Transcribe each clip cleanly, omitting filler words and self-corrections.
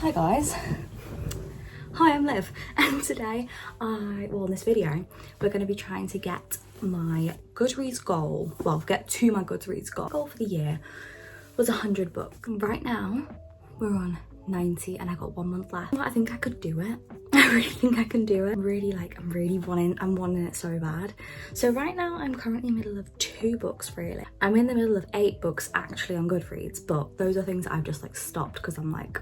Hi guys, hi, I'm Liv, and today in this video we're going to be trying to get my Goodreads goal, get to my Goodreads goal for the year was 100 books. Right now we're on 90 and I got 1 month left. I think I could do it. I really think I can do it. I'm wanting it so bad. So right now I'm currently in the middle of 2 books really. I'm in the middle of 8 books actually on Goodreads, but those are things that I've just like stopped because I'm like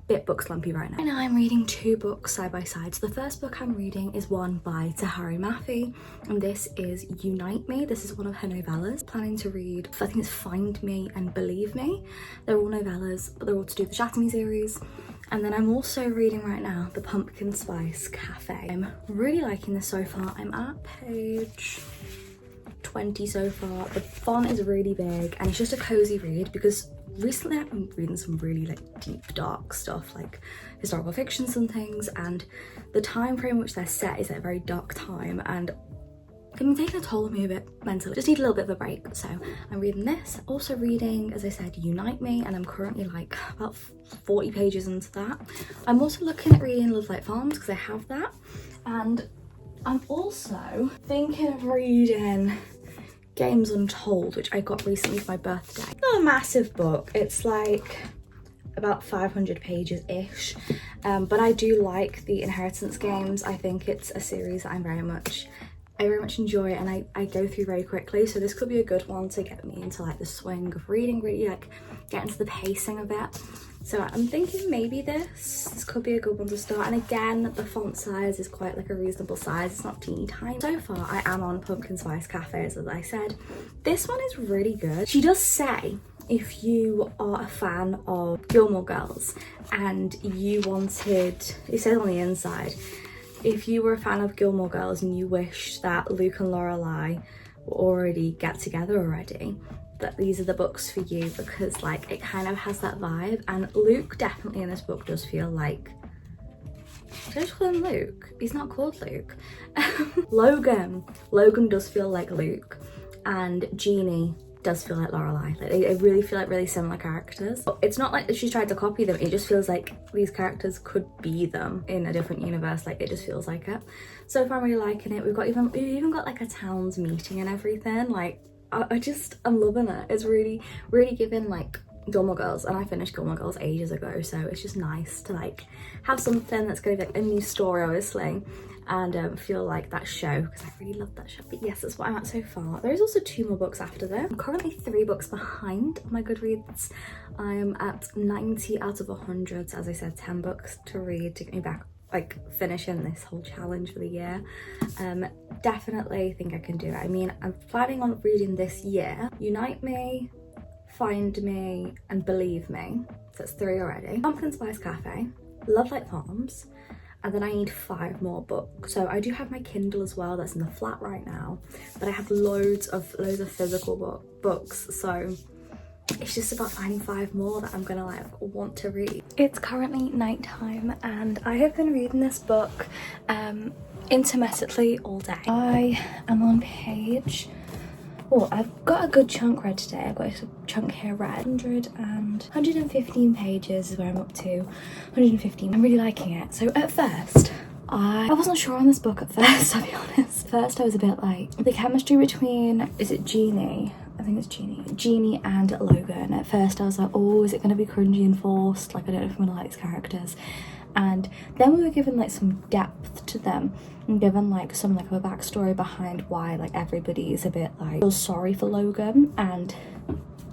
bit book slumpy right now. Right now I'm reading 2 books side by side. So the first book I'm reading is one by HiI'mLiv, and this is Unite Me. This is one of her novellas. Planning to read, I think it's Find Me and Believe Me. They're all novellas, but they're all to do with the Shatter Me series. And then I'm also reading right now The Pumpkin Spice Cafe. I'm really liking this so far. I'm at page 20 so far. The font is really big and it's just a cozy read because recently I've been reading some really like deep dark stuff, like historical fictions and things, and the time frame which they're set is at a very dark time and it's been taking a toll on me a bit mentally. Just need a little bit of a break, so I'm reading this. Also reading, as I said, Unite Me, and I'm currently like about 40 pages into that. I'm also looking at reading Love Like Farms because I have that, and I'm also thinking of reading Games Untold, which I got recently for my birthday. Not a massive book, it's like about 500 pages ish, but I do like the Inheritance games. I think it's a series that I very much enjoy and I go through very quickly, so this could be a good one to get me into like the swing of reading, really like get into the pacing of it. So I'm thinking maybe this could be a good one to start, and again the font size is quite like a reasonable size, it's not teeny tiny. So far I am on Pumpkin Spice Cafe, as I said. This one is really good. She does say if you are a fan of Gilmore Girls and you wanted, it says on the inside, if you were a fan of Gilmore Girls and you wished that Luke and Lorelai were already get together already, that these are the books for you, because like it kind of has that vibe. And Luke definitely in this book does feel like, should I just call him Luke? He's not called Luke. Logan does feel like Luke, and Jeannie does feel like Lorelai. Like they really feel like really similar characters. But it's not like that she's tried to copy them, it just feels like these characters could be them in a different universe. Like it just feels like it. So far I'm really liking it. We've even got like a town's meeting and everything. Like I'm loving it. It's really giving like Gilmore Girls, and I finished Gilmore Girls ages ago, so it's just nice to like have something that's going to be like a new story obviously, and feel like that show, because I really love that show. But yes, that's what I'm at so far. There's also 2 more books after this. I'm currently 3 books behind on my Goodreads. I'm at 90 out of 100, so as I said, 10 books to read to get me back like finishing this whole challenge for the year. Definitely think I can do it. I mean, I'm planning on reading this year Unite Me, Find Me and Believe Me, so that's 3 already. Pumpkin Spice Cafe, Love Like Farms, and then I need 5 more books. So I do have my Kindle as well that's in the flat right now, but I have loads of physical books, so it's just about finding 5 more that I'm gonna like want to read. It's currently nighttime and I have been reading this book intermittently all day. I am on page, I've got a good chunk read today. I've got a chunk here read. 115 pages is where I'm up to. 115. I'm really liking it. So at first, I wasn't sure on this book at first, I'll be honest. First I was a bit like, the chemistry between, is it Jeannie? I think it's Jeannie and Logan. At first I was like, oh, is it going to be cringy and forced? Like I don't know if I'm going to like these characters. And then we were given like some depth to them and given like some like of a backstory behind why like everybody is a bit like feels sorry for Logan, and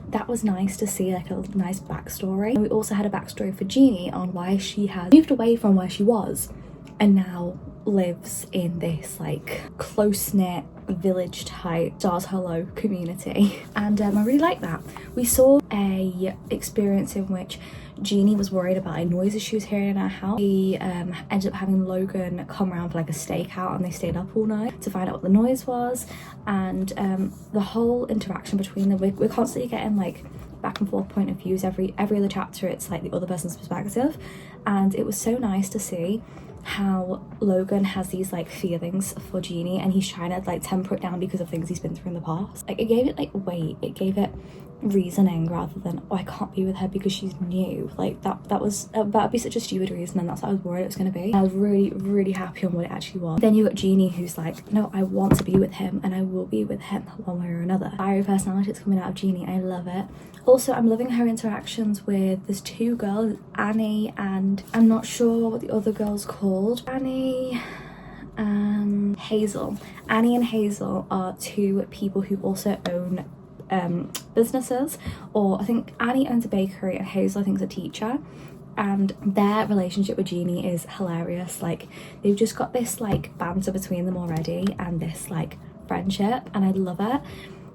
that was nice to see, like a nice backstory. And we also had a backstory for Jeannie on why she has moved away from where she was and now lives in this like close-knit village type Stars Hollow community, and I really like that. We saw a experience in which Jeannie was worried about like noises she was hearing in her house. She ended up having Logan come around for like a stakeout, and they stayed up all night to find out what the noise was, and the whole interaction between them, we're constantly getting like back and forth point of views. Every other chapter it's like the other person's perspective, and it was so nice to see how Logan has these like feelings for Jeannie and he's trying to like temper it down because of things he's been through in the past. Like it gave it like weight, it gave it reasoning rather than, oh, I can't be with her because she's new. Like that'd be such a stupid reason, and that's what I was worried it was going to be. I was really happy on what it actually was. Then you got Jeannie who's like, no, I want to be with him and I will be with him one way or another. Fiery personality that's coming out of Jeannie, I love it. Also, I'm loving her interactions with, there's two girls, Annie and I'm not sure what the other girl's called. Annie and Hazel. Annie and Hazel are two people who also own businesses, or I think Annie owns a bakery and Hazel I think is a teacher, and their relationship with Jeannie is hilarious. Like they've just got this like banter between them already and this like friendship, and I love it.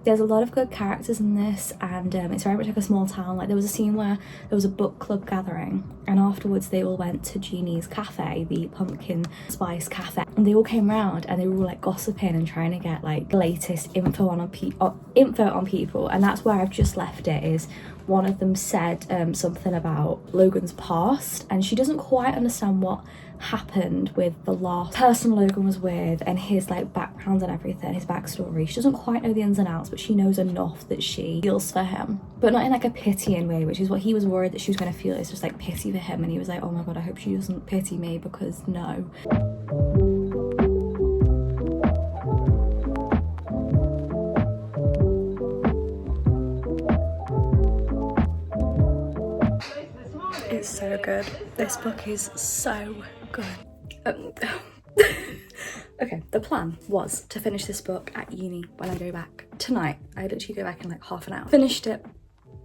There's a lot of good characters in this, and it's very much like a small town. Like there was a scene where there was a book club gathering and afterwards they all went to Jeannie's cafe, the pumpkin spice cafe, and they all came round and they were all like gossiping and trying to get like the latest info on people, and that's where I've just left it. Is one of them said something about Logan's past, and she doesn't quite understand what happened with the last person Logan was with and his like background and everything, his backstory. She doesn't quite know the ins and outs, but she knows enough that she feels for him, but not in like a pitying way, which is what he was worried that she was going to feel. It's just like pity for him, and he was like, oh my god, I hope she doesn't pity me, because no. It's so good. This book is so good. Okay, the plan was to finish this book at uni when I go back tonight. I literally go back in like half an hour. Finished it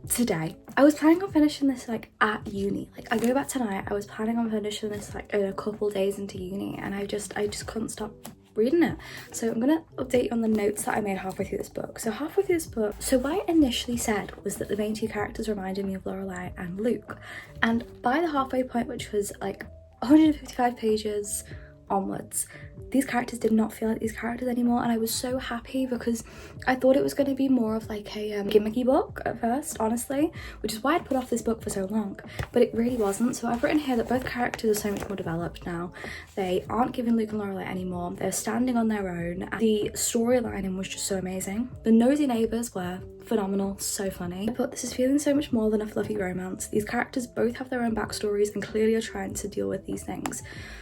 today. I was planning on finishing this like at uni. Like I go back tonight, I was planning on finishing this like in a couple days into uni, and I just couldn't stop reading it. So I'm gonna update you on the notes that I made halfway through this book. So halfway through this book, so what I initially said was that the main two characters reminded me of Lorelai and Luke, and by the halfway point, which was like 155 pages onwards, these characters did not feel like these characters anymore, and I was so happy because I thought it was going to be more of like a gimmicky book at first, honestly, which is why I'd put off this book for so long, but it really wasn't. So I've written here that both characters are so much more developed now. They aren't giving Luke and Lorelai anymore, they're standing on their own, and the storylining was just so amazing. The nosy neighbours were phenomenal, so funny. But this is feeling so much more than a fluffy romance. These characters both have their own backstories and clearly are trying to deal with these things.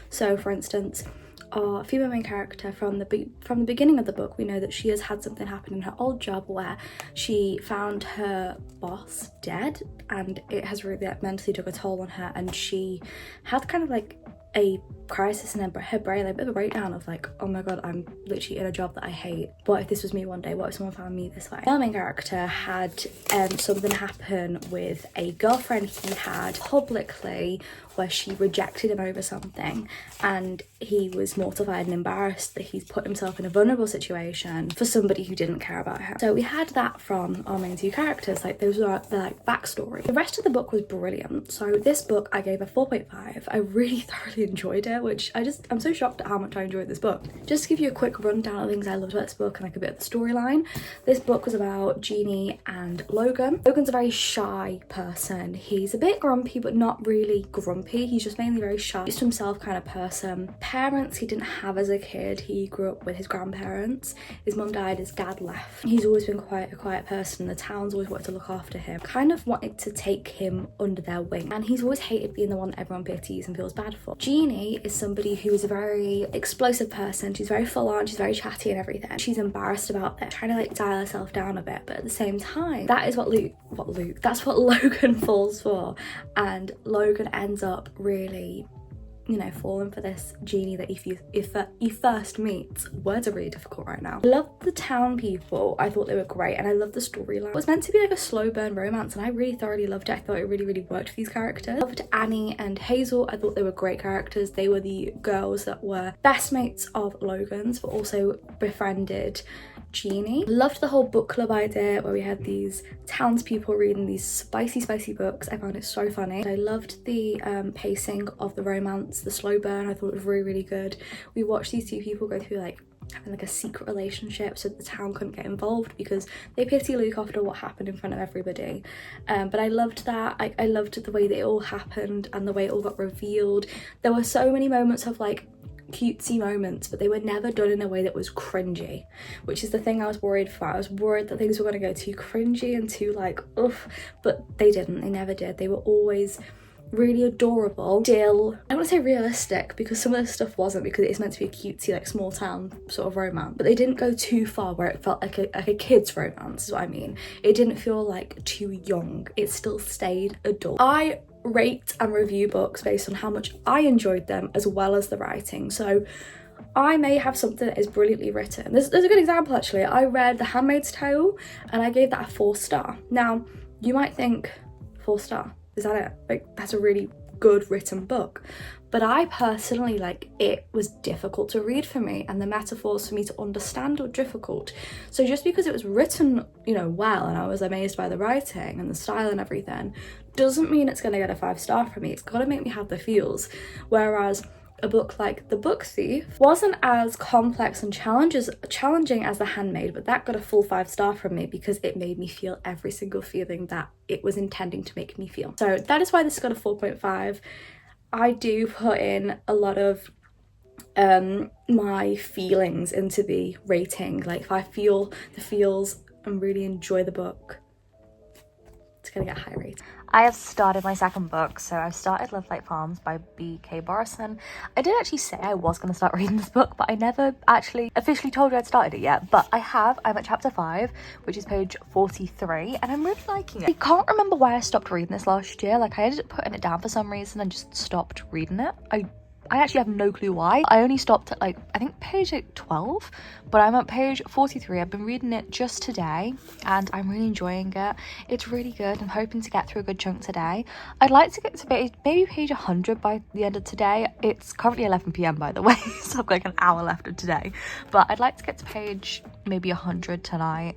So for instance, our female main character, from the beginning of the book, we know that she has had something happen in her old job where she found her boss dead, and it has really like mentally took a toll on her, and she had kind of like a crisis in her brain, like a bit of a breakdown of like, oh my god, I'm literally in a job that I hate. What if this was me one day? What if someone found me this way? Our main character had something happen with a girlfriend he had publicly, where she rejected him over something, and he was mortified and embarrassed that he's put himself in a vulnerable situation for somebody who didn't care about him. So we had that from our main two characters, like those were their like backstory. The rest of the book was brilliant. So this book I gave a 4.5. I really thoroughly enjoyed it, which I'm so shocked at how much I enjoyed this book. Just to give you a quick rundown of things I loved about this book and like a bit of the storyline. This book was about Jeannie and Logan. Logan's a very shy person. He's a bit grumpy, but not really grumpy. He's just mainly very shy, used to himself kind of person. Parents he didn't have as a kid. He grew up with his grandparents. His mum died, his dad left. He's always been quite a quiet person. The town's always wanted to look after him, kind of wanted to take him under their wing, and he's always hated being the one that everyone pities and feels bad for. Jeannie is somebody who is a very explosive person. She's very full on, she's very chatty and everything. She's embarrassed about it, trying to like dial herself down a bit, but at the same time, that is that's what Logan falls for, and Logan ends up really, you know, falling for this Jeannie that he first meets. Words are really difficult right now. I love the town people. I thought they were great, and I love the storyline. It was meant to be like a slow burn romance, and I really thoroughly loved it. I thought it really worked for these characters. I loved Annie and Hazel. I thought they were great characters. They were the girls that were best mates of Logan's, but also befriended Jeannie. Loved the whole book club idea where we had these townspeople reading these spicy books. I found it so funny. I loved the pacing of the romance, the slow burn. I thought it was really good. We watched these two people go through like having like a secret relationship, so the town couldn't get involved because they pity Luke after what happened in front of everybody. But I loved that. I loved the way that it all happened and the way it all got revealed. There were so many moments of like cutesy moments, but they were never done in a way that was cringy, which is the thing I was worried for. I was worried that things were going to go too cringy and too like oof, but they didn't. They never did. They were always really adorable. Still, I don't want to say realistic because some of the stuff wasn't, because it's meant to be a cutesy like small town sort of romance, but they didn't go too far where it felt like a kid's romance is what I mean. It didn't feel like too young. It still stayed adult. I rate and review books based on how much I enjoyed them as well as the writing. So I may have something that is brilliantly written. There's a good example actually. I read The Handmaid's Tale and I gave that a 4-star. Now you might think 4-star, is that it? Like that's a really good written book, but I personally, like, it was difficult to read for me and the metaphors for me to understand were difficult. So just because it was written, you know, well, and I was amazed by the writing and the style and everything, doesn't mean it's going to get a 5-star from me. It's got to make me have the feels. Whereas a book like The Book Thief wasn't as complex and challenging as The Handmaid, but that got a full 5-star from me because it made me feel every single feeling that it was intending to make me feel. So that is why this got a 4.5. I do put in a lot of my feelings into the rating. Like if I feel the feels and really enjoy the book, it's gonna get a high rating. I have started my second book, so I've started Love Like Farms by B.K. Borison. I did actually say I was going to start reading this book, but I never actually officially told you I'd started it yet. But I have. I'm at chapter 5, which is page 43, and I'm really liking it. I can't remember why I stopped reading this last year. Like I ended up putting it down for some reason and just stopped reading it. I actually have no clue why. I only stopped at like, I think page 12, but I'm at page 43. I've been reading it just today and I'm really enjoying it. It's really good. I'm hoping to get through a good chunk today. I'd like to get to maybe page 100 by the end of today. It's currently 11 p.m. by the way, so I've got like an hour left of today. But I'd like to get to page maybe 100 tonight,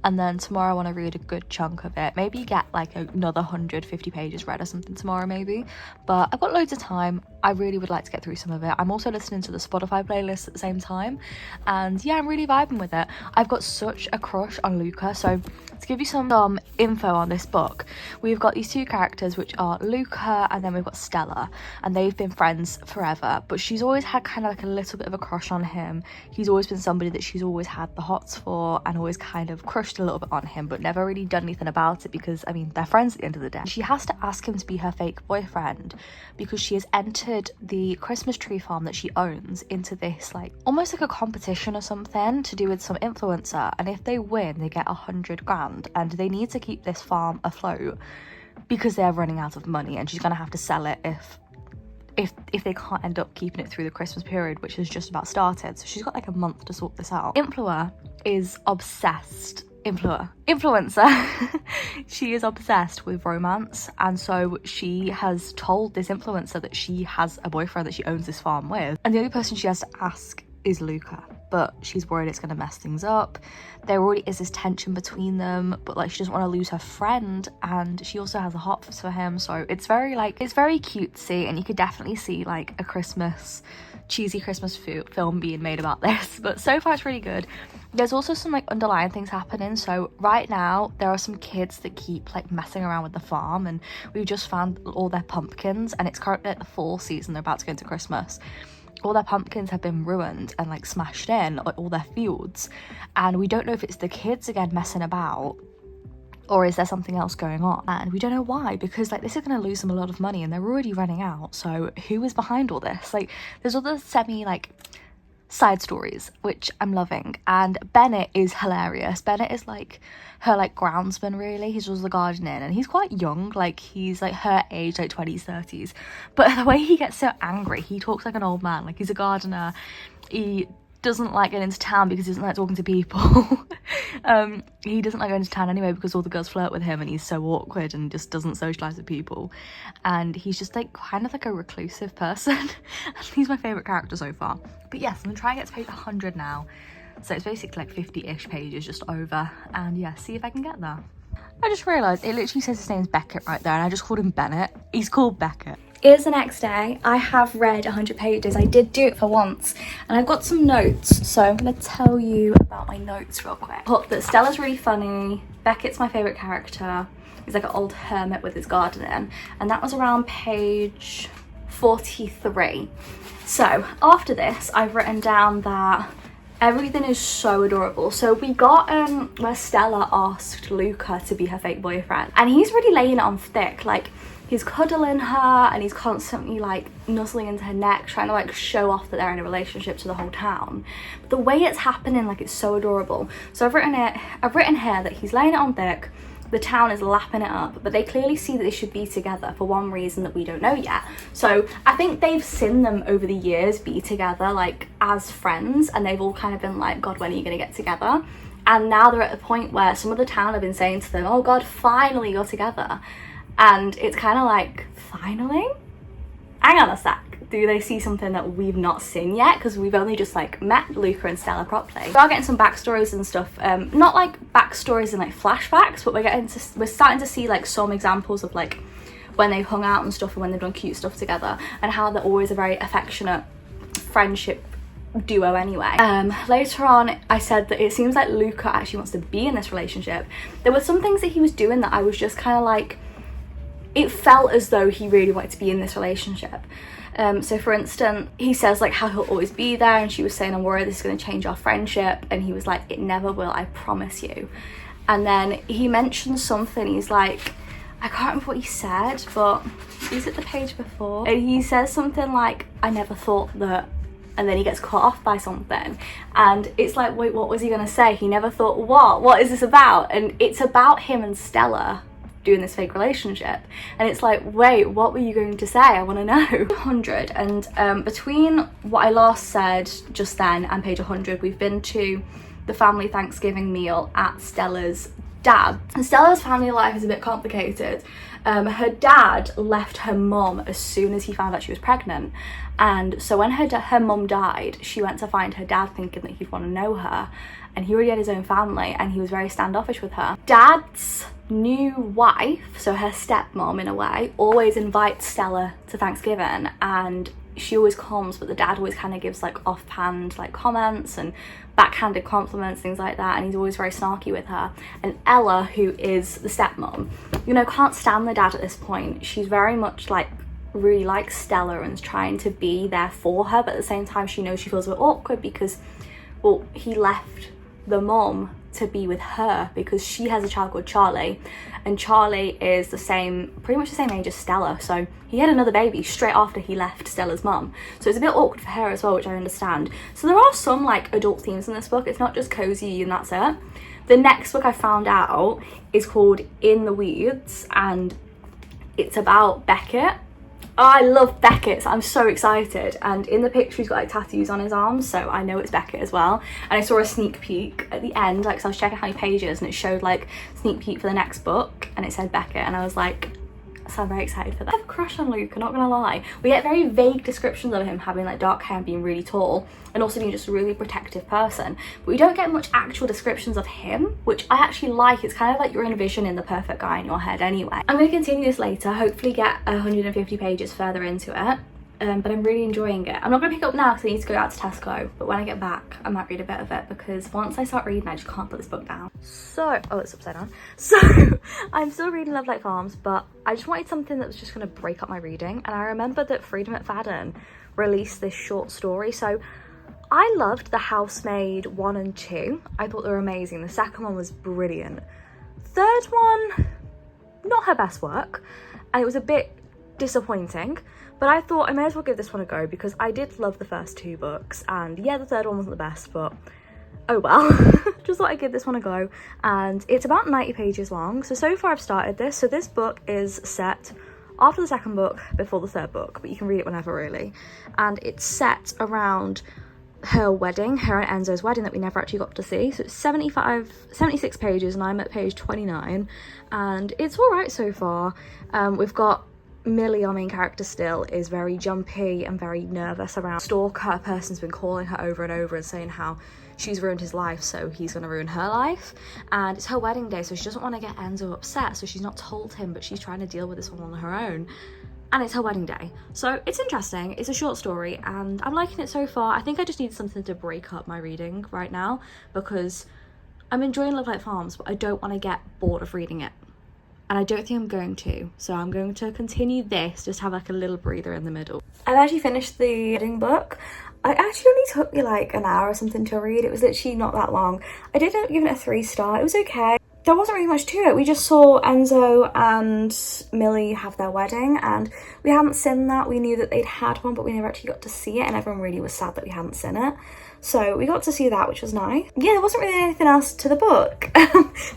and then tomorrow I want to read a good chunk of it. Maybe get like another 150 pages read or something tomorrow maybe. But I've got loads of time. I really would like to get through some of it. I'm also listening to the Spotify playlist at the same time, and yeah, I'm really vibing with it. I've got such a crush on Luca. So to give you some info on this book, we've got these two characters, which are Luca and then we've got Stella, and they've been friends forever, but she's always had kind of like a little bit of a crush on him. He's always been somebody that she's always had the hots for and always kind of crushed a little bit on him, but never really done anything about it because, I mean, they're friends at the end of the day. She has to ask him to be her fake boyfriend because she has entered the Christmas tree farm that she owns into this like almost like a competition or something to do with some influencer, and if they win they get 100 grand, and they need to keep this farm afloat because they're running out of money, and she's gonna have to sell it if they can't end up keeping it through the Christmas period, which has just about started. So she's got like a month to sort this out. Influencer is obsessed. Influencer she is obsessed with romance, and so she has told this influencer that she has a boyfriend that she owns this farm with, and the only person she has to ask is Luca, but she's worried it's going to mess things up. There already is this tension between them, but like she doesn't want to lose her friend, and she also has a hot for him, so it's very cutesy, and you could definitely see like a cheesy Christmas film being made about this. But so far it's really good. There's also some like underlying things happening. So right now there are some kids that keep like messing around with the farm, and we've just found all their pumpkins, and it's currently like the fall season, they're about to go into Christmas. All their pumpkins have been ruined and like smashed in, like all their fields, and we don't know if it's the kids again messing about or is there something else going on, and we don't know why, because like this is going to lose them a lot of money and they're already running out. So who is behind all this? Like there's other semi like side stories which I'm loving, and Bennett is hilarious. Bennett is like her like groundsman really. He's just the gardening, and he's quite young, like he's like her age, like 20s 30s, but the way he gets so angry, he talks like an old man. Like he's a gardener, he doesn't like getting into town because he doesn't like talking to people. He doesn't like going to town anyway because all the girls flirt with him and he's so awkward and just doesn't socialize with people, and he's just like kind of like a reclusive person. He's my favorite character so far. But yes, I'm gonna try and get to page 100 now, so it's basically like 50-ish pages just over, and yeah, see if I can get there. I just realised it literally says his name's Beckett right there, and I just called him Bennett. He's called Beckett. it is the next day. I have read 100 pages. I did do it for once, and I've got some notes, so I'm gonna tell you about my notes real quick. Put that Stella's really funny, Beckett's my favorite character. He's like an old hermit with his gardening, and that was around page 43. So after this, I've written down that everything is so adorable. So we got where Stella asked Luca to be her fake boyfriend, and he's really laying it on thick. Like, he's cuddling her and he's constantly like nuzzling into her neck, trying to like show off that they're in a relationship to the whole town. But the way it's happening, like, it's so adorable. So I've written here that he's laying it on thick, the town is lapping it up, but they clearly see that they should be together for one reason that we don't know yet. So I think they've seen them over the years be together, like, as friends, and they've all kind of been like, God, when are you gonna get together? And now they're at the point where some of the town have been saying to them, oh God, finally you're together. And it's kind of like, finally? Hang on a sec. Do they see something that we've not seen yet? Because we've only just like met Luca and Stella properly. We are getting some backstories and stuff. Not like backstories and like flashbacks, but we're starting to see like some examples of like when they've hung out and stuff, and when they've done cute stuff together, and how they're always a very affectionate friendship duo anyway. Later on, I said that it seems like Luca actually wants to be in this relationship. There were some things that he was doing that I was just kind of like, it felt as though he really wanted to be in this relationship. So for instance, he says like how he'll always be there, and she was saying, I'm worried this is going to change our friendship, and he was like, it never will, I promise you. And then he mentioned something, he's like, I can't remember what he said, but is it the page before? And he says something like, I never thought that, and then he gets cut off by something, and it's like, wait, what was he gonna say? He never thought what is this about? And it's about him and Stella doing this fake relationship, and it's like, wait, what were you going to say? I want to know. 100, and between what I last said just then and page 100, we've been to the family Thanksgiving meal at Stella's dad. And Stella's family life is a bit complicated. Her dad left her mum as soon as he found out she was pregnant, and so when her mum died, she went to find her dad thinking that he'd want to know her, and he already had his own family, and he was very standoffish with her. Dad's new wife, so her stepmom in a way, always invites Stella to Thanksgiving, and she always comes, but the dad always kind of gives like offhand like comments and backhanded compliments, things like that, and he's always very snarky with her. And Ella, who is the stepmom, you know, can't stand the dad at this point. She's very much like really likes Stella and is trying to be there for her, but at the same time she knows she feels a bit awkward because, well, he left the mom to be with her because she has a child called Charlie, and Charlie is pretty much the same age as Stella, so he had another baby straight after he left Stella's mum, so it's a bit awkward for her as well, which I understand. So there are some like adult themes in this book, it's not just cozy and that's it. The next book I found out is called In the Weeds, and it's about Beckett. Oh, I love Beckett, so I'm so excited. And in the picture he's got like tattoos on his arms, so I know it's Beckett as well. And I saw a sneak peek at the end, like, so I was checking how many pages, and it showed like sneak peek for the next book, and it said Beckett, and I was like, so I'm very excited for that. I have a crush on Luca, not gonna lie. We get very vague descriptions of him having like dark hair and being really tall, and also being just a really protective person, but we don't get much actual descriptions of him, which I actually like. It's kind of like you're envisioning the perfect guy in your head anyway. I'm going to continue this later, hopefully get 150 pages further into it, but I'm really enjoying it. I'm not going to pick it up now because I need to go out to Tesco, but when I get back I might read a bit of it, because once I start reading I just can't put this book down. So, oh, it's upside down. So I'm still reading Love Like Farms, but I just wanted something that was just going to break up my reading, and I remembered that Freida McFadden released this short story. So I loved The Housemaid 1 and 2. I thought they were amazing. The second one was brilliant. Third one, not her best work, and it was a bit disappointing, but I thought I may as well give this one a go because I did love the first 2 books, and yeah, the third one wasn't the best, but oh well. Just thought I'd give this one a go, and it's about 90 pages long. So far I've started this. So this book is set after the second book, before the third book, but you can read it whenever really, and it's set around her wedding, her and Enzo's wedding that we never actually got to see. So it's 76 pages, and I'm at page 29, and it's all right so far. We've got Millie, our main character, still is very jumpy and very nervous around stalker. A person's been calling her over and over and saying how she's ruined his life, so he's going to ruin her life, and it's her wedding day, so she doesn't want to get Enzo upset, so she's not told him, but she's trying to deal with this one on her own. and it's her wedding day. So it's interesting, it's a short story and I'm liking it so far. I think I just need something to break up my reading right now because I'm enjoying Love Like Farms, but I don't want to get bored of reading it. And I don't think I'm going to. So I'm going to continue this, just have like a little breather in the middle. I've actually finished the wedding book. It actually only took me like an hour or something to read. It was literally not that long. I did give it a 3-star. It was okay. There wasn't really much to it. We just saw Enzo and Millie have their wedding and we hadn't seen that. We knew that they'd had one, but we never actually got to see it, and everyone really was sad that we hadn't seen it. So we got to see that, which was nice. Yeah, there wasn't really anything else to the book.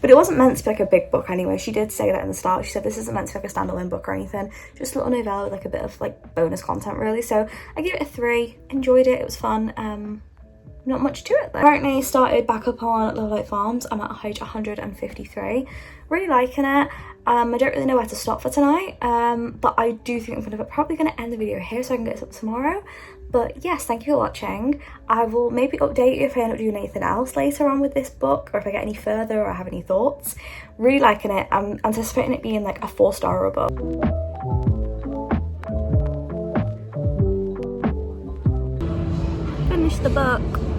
But it wasn't meant to be like a big book anyway. She did say that in the start. She said this isn't meant to be like a standalone book or anything. Just a little novella with like a bit of like bonus content really. So I gave it a 3. Enjoyed it. It was fun. Not much to it though. Currently started back up on Love Like Farms. I'm at page 153. Really liking it. I don't really know where to stop for tonight. But I do think I'm probably going to end the video here so I can get this up tomorrow. But yes, thank you for watching. I will maybe update you if I end up doing anything else later on with this book, or if I get any further or I have any thoughts. Really liking it. I'm anticipating it being like a 4-star or above. Finished the book.